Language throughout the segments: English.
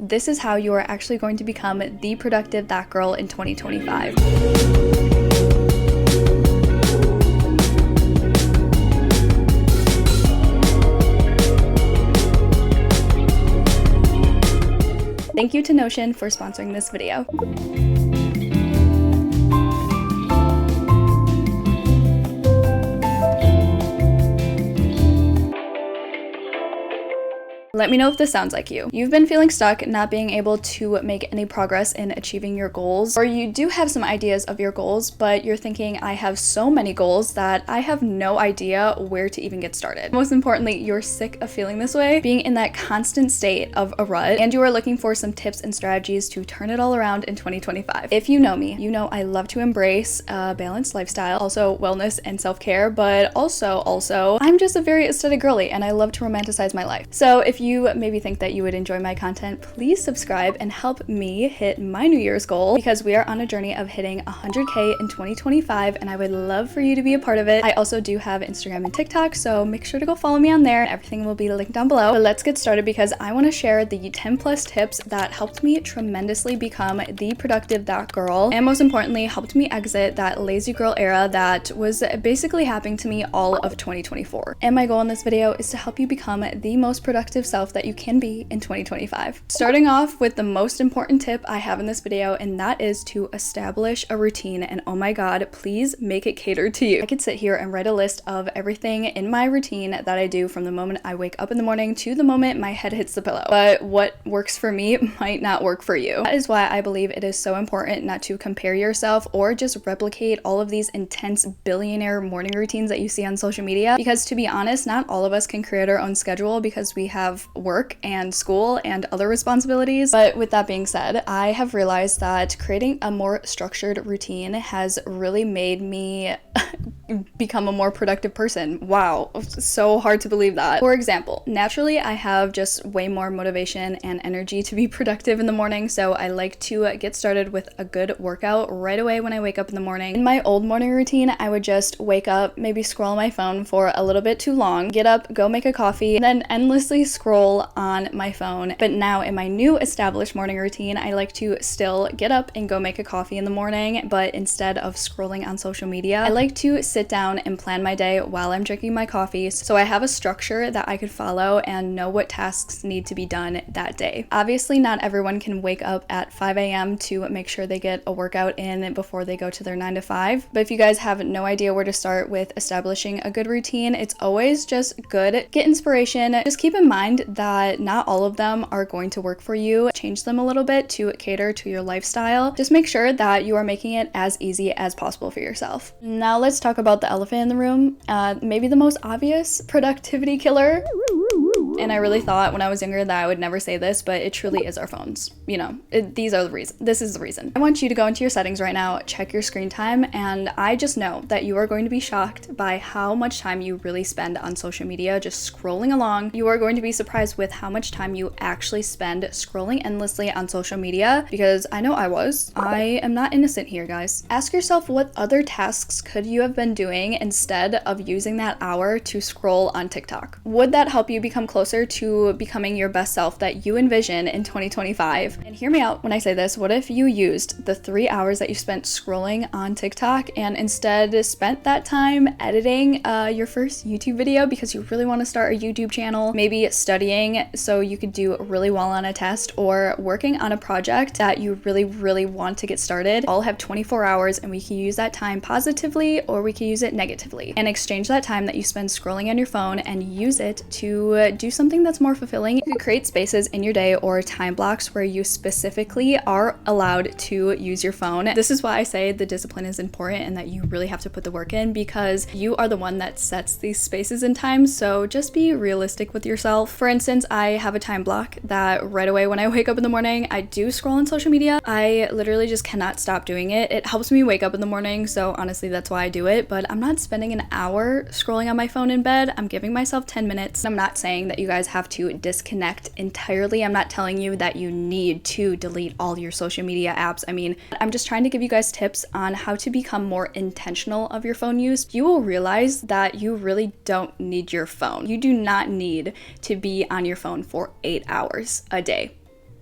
This is how you are actually going to become the productive that girl in 2025. Thank you to Notion for sponsoring this video. Let me know if this sounds like you. You've been feeling stuck, not being able to make any progress in achieving your goals, or you do have some ideas of your goals, but you're thinking, I have so many goals that I have no idea where to even get started. Most importantly, you're sick of feeling this way, being in that constant state of a rut, and you are looking for some tips and strategies to turn it all around in 2025. If you know me, you know I love to embrace a balanced lifestyle, also wellness and self-care, but also, I'm just a very aesthetic girly, and I love to romanticize my life. So if you maybe think that you would enjoy my content, please subscribe and help me hit my New Year's goal, because we are on a journey of hitting 100K in 2025, and I would love for you to be a part of it. I also do have Instagram and TikTok, so make sure to go follow me on there. Everything will be linked down below. But let's get started, because I want to share the 10 plus tips that helped me tremendously become the productive that girl, and most importantly, helped me exit that lazy girl era that was basically happening to me all of 2024. And my goal in this video is to help you become the most productive self that you can be in 2025. Starting off with the most important tip I have in this video, and that is to establish a routine. And oh my god, please make it catered to you. I could sit here and write a list of everything in my routine that I do from the moment I wake up in the morning to the moment my head hits the pillow. But what works for me might not work for you. That is why I believe it is so important not to compare yourself or just replicate all of these intense billionaire morning routines that you see on social media, because to be honest, not all of us can create our own schedule because we have work and school and other responsibilities. But with that being said, I have realized that creating a more structured routine has really made me become a more productive person. Wow, so hard to believe that. For example, naturally I have just way more motivation and energy to be productive in the morning, so I like to get started with a good workout right away when I wake up in the morning. In my old morning routine, I would just wake up, maybe scroll my phone for a little bit too long, get up, go make a coffee, and then endlessly scroll on my phone. But now in my new established morning routine, I like to still get up and go make a coffee in the morning, but instead of scrolling on social media, I like to sit down and plan my day while I'm drinking my coffee, so I have a structure that I could follow and know what tasks need to be done that day. Obviously, not everyone can wake up at 5 a.m. to make sure they get a workout in before they go to their 9 to 5, but if you guys have no idea where to start with establishing a good routine, it's always just good. Get inspiration. Just keep in mind that not all of them are going to work for you. Change them a little bit to cater to your lifestyle. Just make sure that you are making it as easy as possible for yourself. Now let's talk about the elephant in the room, maybe the most obvious productivity killer. And I really thought when I was younger that I would never say this, but it truly is our phones. You know, these are the reason. This is the reason. I want you to go into your settings right now, check your screen time, and I just know that you are going to be shocked by how much time you really spend on social media just scrolling along. You are going to be surprised with how much time you actually spend scrolling endlessly on social media, because I know I was. I am not innocent here, guys. Ask yourself, what other tasks could you have been doing instead of using that hour to scroll on TikTok? Would that help you become closer to becoming your best self that you envision in 2025? And hear me out when I say this. What if you used the 3 hours that you spent scrolling on TikTok and instead spent that time editing your first YouTube video because you really want to start a YouTube channel, maybe studying so you could do really well on a test, or working on a project that you really want to get started? All have 24 hours, and we can use that time positively or we can use it negatively, and exchange that time that you spend scrolling on your phone and use it to do something that's more fulfilling. You could create spaces in your day or time blocks where you specifically are allowed to use your phone. This is why I say the discipline is important and that you really have to put the work in, because you are the one that sets these spaces and times. So just be realistic with yourself. For instance, I have a time block that right away when I wake up in the morning, I do scroll on social media. I literally just cannot stop doing it. It helps me wake up in the morning, so honestly that's why I do it, but I'm not spending an hour scrolling on my phone in bed. I'm giving myself 10 minutes. I'm not saying that you guys have to disconnect entirely. I'm not telling you that you need to delete all your social media apps. I mean, I'm just trying to give you guys tips on how to become more intentional of your phone use. You will realize that you really don't need your phone. You do not need to be on your phone for 8 hours a day.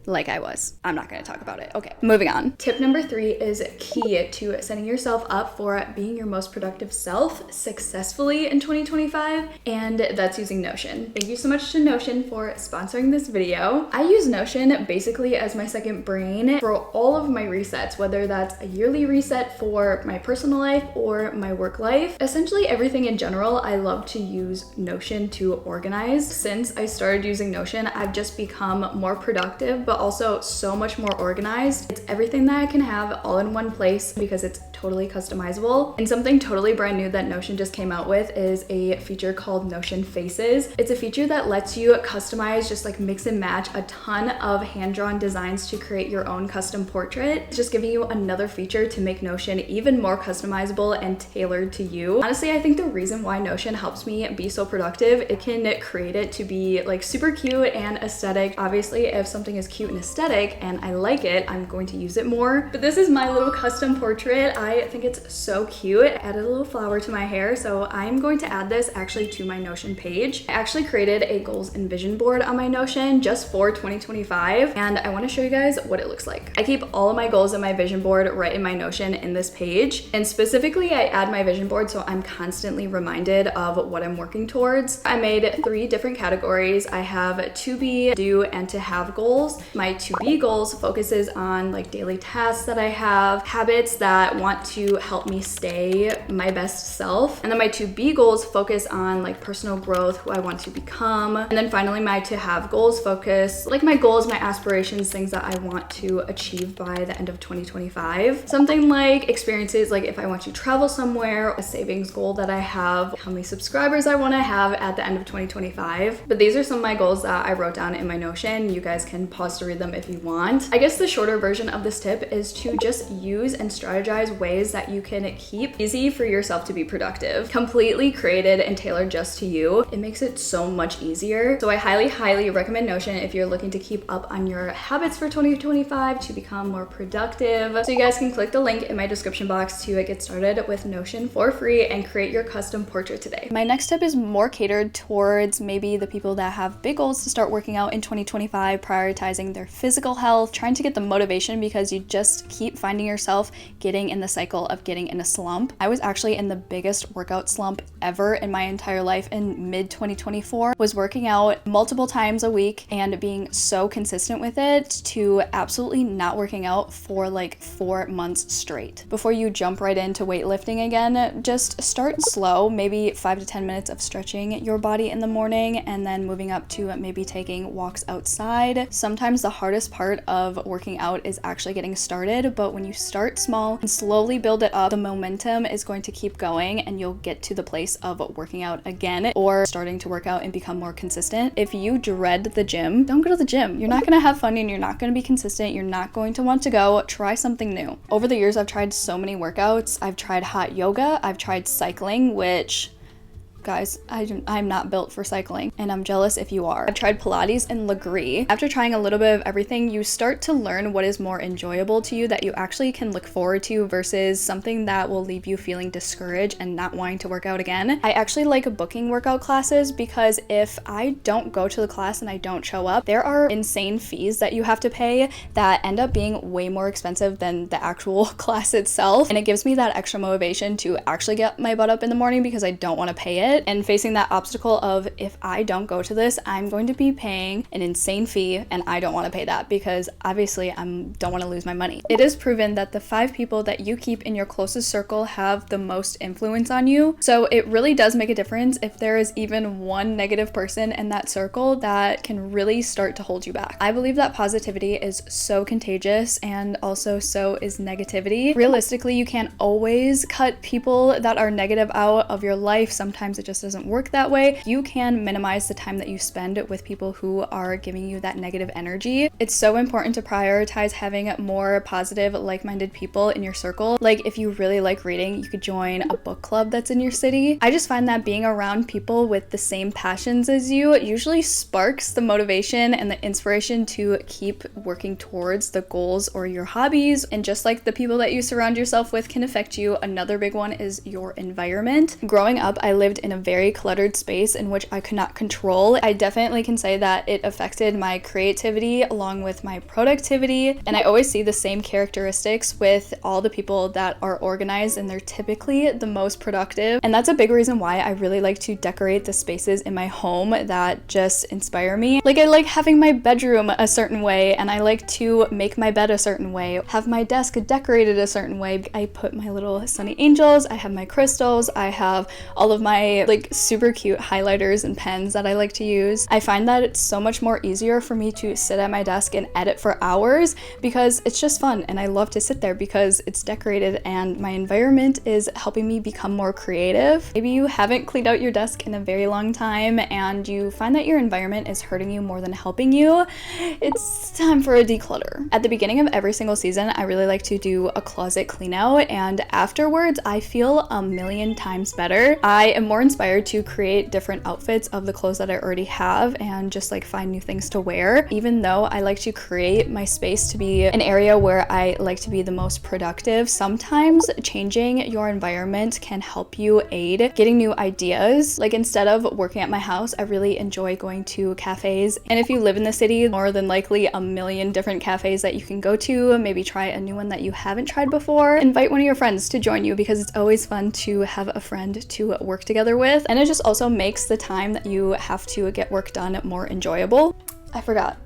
like I was. I'm not gonna talk about it. Okay, moving on. Tip number 3 is key to setting yourself up for being your most productive self successfully in 2025, and that's using Notion. Thank you so much to Notion for sponsoring this video. I use Notion basically as my second brain for all of my resets, whether that's a yearly reset for my personal life or my work life. Essentially everything in general, I love to use Notion to organize. Since I started using Notion, I've just become more productive, but also so much more organized. It's everything that I can have all in one place because it's totally customizable. And something totally brand new that Notion just came out with is a feature called Notion Faces. It's a feature that lets you customize, just like mix and match a ton of hand-drawn designs to create your own custom portrait. It's just giving you another feature to make Notion even more customizable and tailored to you. Honestly, I think the reason why Notion helps me be so productive, it can create it to be like super cute and aesthetic. Obviously, if something is cute and aesthetic and I like it, I'm going to use it more. But this is my little custom portrait. I think it's so cute. I added a little flower to my hair, so I'm going to add this actually to my Notion page. I actually created a goals and vision board on my Notion just for 2025, and I want to show you guys what it looks like. I keep all of my goals in my vision board right in my Notion in this page, and specifically I add my vision board so I'm constantly reminded of what I'm working towards. I made 3 different categories. I have to be, do, and to have goals. My to be goals focuses on like daily tasks that I have, habits that want to help me stay my best self. And then my to be goals focus on like personal growth, who I want to become. And then finally my to have goals focus like my goals, my aspirations, things that I want to achieve by the end of 2025. Something like experiences, like if I want to travel somewhere, a savings goal that I have, how many subscribers I want to have at the end of 2025. But these are some of my goals that I wrote down in my Notion. You guys can pause to read them if you want. I guess the shorter version of this tip is to just use and strategize ways that you can keep easy for yourself to be productive. Completely created and tailored just to you. It makes it so much easier. So I highly recommend Notion if you're looking to keep up on your habits for 2025 to become more productive. So you guys can click the link in my description box to get started with Notion for free and create your custom portrait today. My next tip is more catered towards maybe the people that have big goals to start working out in 2025, prioritizing their physical health, trying to get the motivation because you just keep finding yourself getting in the cycle of getting in a slump. I was actually in the biggest workout slump ever in my entire life in mid 2024, was working out multiple times a week and being so consistent with it to absolutely not working out for like 4 months straight. Before you jump right into weightlifting again, just start slow, maybe 5 to 10 minutes of stretching your body in the morning and then moving up to maybe taking walks outside. Sometimes the hardest part of working out is actually getting started, but when you start small and slowly build it up, the momentum is going to keep going and you'll get to the place of working out again or starting to work out and become more consistent. If you dread the gym, don't go to the gym. You're not going to have fun and you're not going to be consistent. You're not going to want to go. Try something new. Over the years, I've tried so many workouts. I've tried hot yoga. I've tried cycling, which guys, I'm not built for cycling and I'm jealous if you are. I've tried Pilates and Legree. After trying a little bit of everything, you start to learn what is more enjoyable to you that you actually can look forward to versus something that will leave you feeling discouraged and not wanting to work out again. I actually like booking workout classes because if I don't go to the class and I don't show up, there are insane fees that you have to pay that end up being way more expensive than the actual class itself. And it gives me that extra motivation to actually get my butt up in the morning because I don't want to pay it. And facing that obstacle of if I don't go to this, I'm going to be paying an insane fee and I don't want to pay that because obviously I don't want to lose my money. It is proven that the 5 people that you keep in your closest circle have the most influence on you. So it really does make a difference if there is even one negative person in that circle that can really start to hold you back. I believe that positivity is so contagious and also so is negativity. Realistically, you can't always cut people that are negative out of your life. Sometimes it just doesn't work that way. You can minimize the time that you spend with people who are giving you that negative energy. It's so important to prioritize having more positive, like-minded people in your circle. Like if you really like reading, you could join a book club that's in your city. I just find that being around people with the same passions as you usually sparks the motivation and the inspiration to keep working towards the goals or your hobbies. And just like the people that you surround yourself with can affect you, another big one is your environment. Growing up, I lived in a very cluttered space in which I could not control. I definitely can say that it affected my creativity along with my productivity, and I always see the same characteristics with all the people that are organized, and they're typically the most productive. And that's a big reason why I really like to decorate the spaces in my home that just inspire me. Like, I like having my bedroom a certain way, and I like to make my bed a certain way, have my desk decorated a certain way. I put my little sunny angels, I have my crystals, I have all of my like super cute highlighters and pens that I like to use. I find that it's so much more easier for me to sit at my desk and edit for hours because it's just fun, and I love to sit there because it's decorated and my environment is helping me become more creative. Maybe you haven't cleaned out your desk in a very long time and you find that your environment is hurting you more than helping you. It's time for a declutter. At the beginning of every single season, I really like to do a closet clean out, and afterwards I feel a million times better. I am more inspired to create different outfits of the clothes that I already have and just like find new things to wear. Even though I like to create my space to be an area where I like to be the most productive, sometimes changing your environment can help you aid getting new ideas. Like, instead of working at my house, I really enjoy going to cafes. And if you live in the city, more than likely a million different cafes that you can go to. Maybe try a new one that you haven't tried before. Invite one of your friends to join you because it's always fun to have a friend to work together with. And it just also makes the time that you have to get work done more enjoyable. I forgot.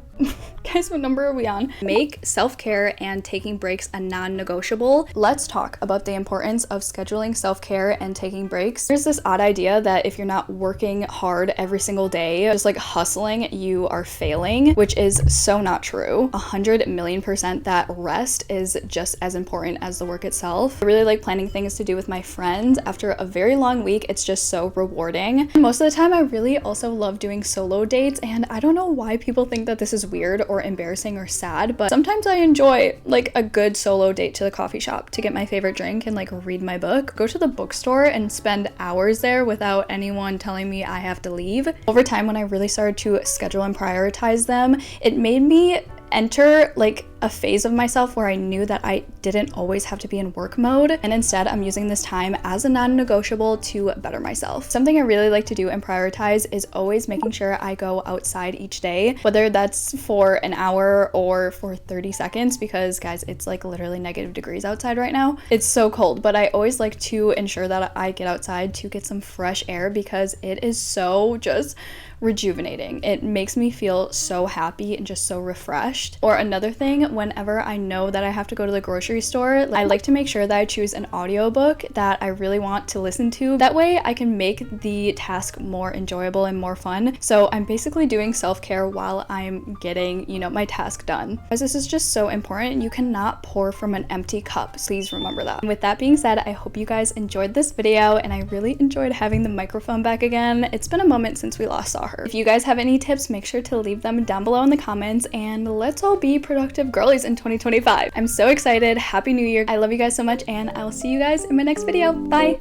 Guys, what number are we on? Make self-care and taking breaks a non-negotiable. Let's talk about the importance of scheduling self-care and taking breaks. There's this odd idea that if you're not working hard every single day, just like hustling, you are failing, which is so not true. 100,000,000% that rest is just as important as the work itself. I really like planning things to do with my friends. After a very long week, it's just so rewarding. Most of the time, I really also love doing solo dates, and I don't know why people think that this is weird or embarrassing or sad, but sometimes I enjoy like a good solo date to the coffee shop to get my favorite drink and like read my book. Go to the bookstore and spend hours there without anyone telling me I have to leave. Over time, when I really started to schedule and prioritize them, it made me enter like a phase of myself where I knew that I didn't always have to be in work mode, and instead I'm using this time as a non-negotiable to better myself. Something I really like to do and prioritize is always making sure I go outside each day, whether that's for an hour or for 30 seconds, because guys, it's like literally -degrees outside right now. It's so cold, but I always like to ensure that I get outside to get some fresh air because it is so just rejuvenating. It makes me feel so happy and just so refreshed. Or another thing, whenever I know that I have to go to the grocery store, I like to make sure that I choose an audiobook that I really want to listen to. That way I can make the task more enjoyable and more fun. So I'm basically doing self-care while I'm getting, you know, my task done. As this is just so important, you cannot pour from an empty cup. Please remember that. And with that being said, I hope you guys enjoyed this video, and I really enjoyed having the microphone back again. It's been a moment since we last saw her. If you guys have any tips, make sure to leave them down below in the comments, and let's all be productive girlies in 2025. I'm so excited. Happy New Year. I love you guys so much, and I will see you guys in my next video. Bye.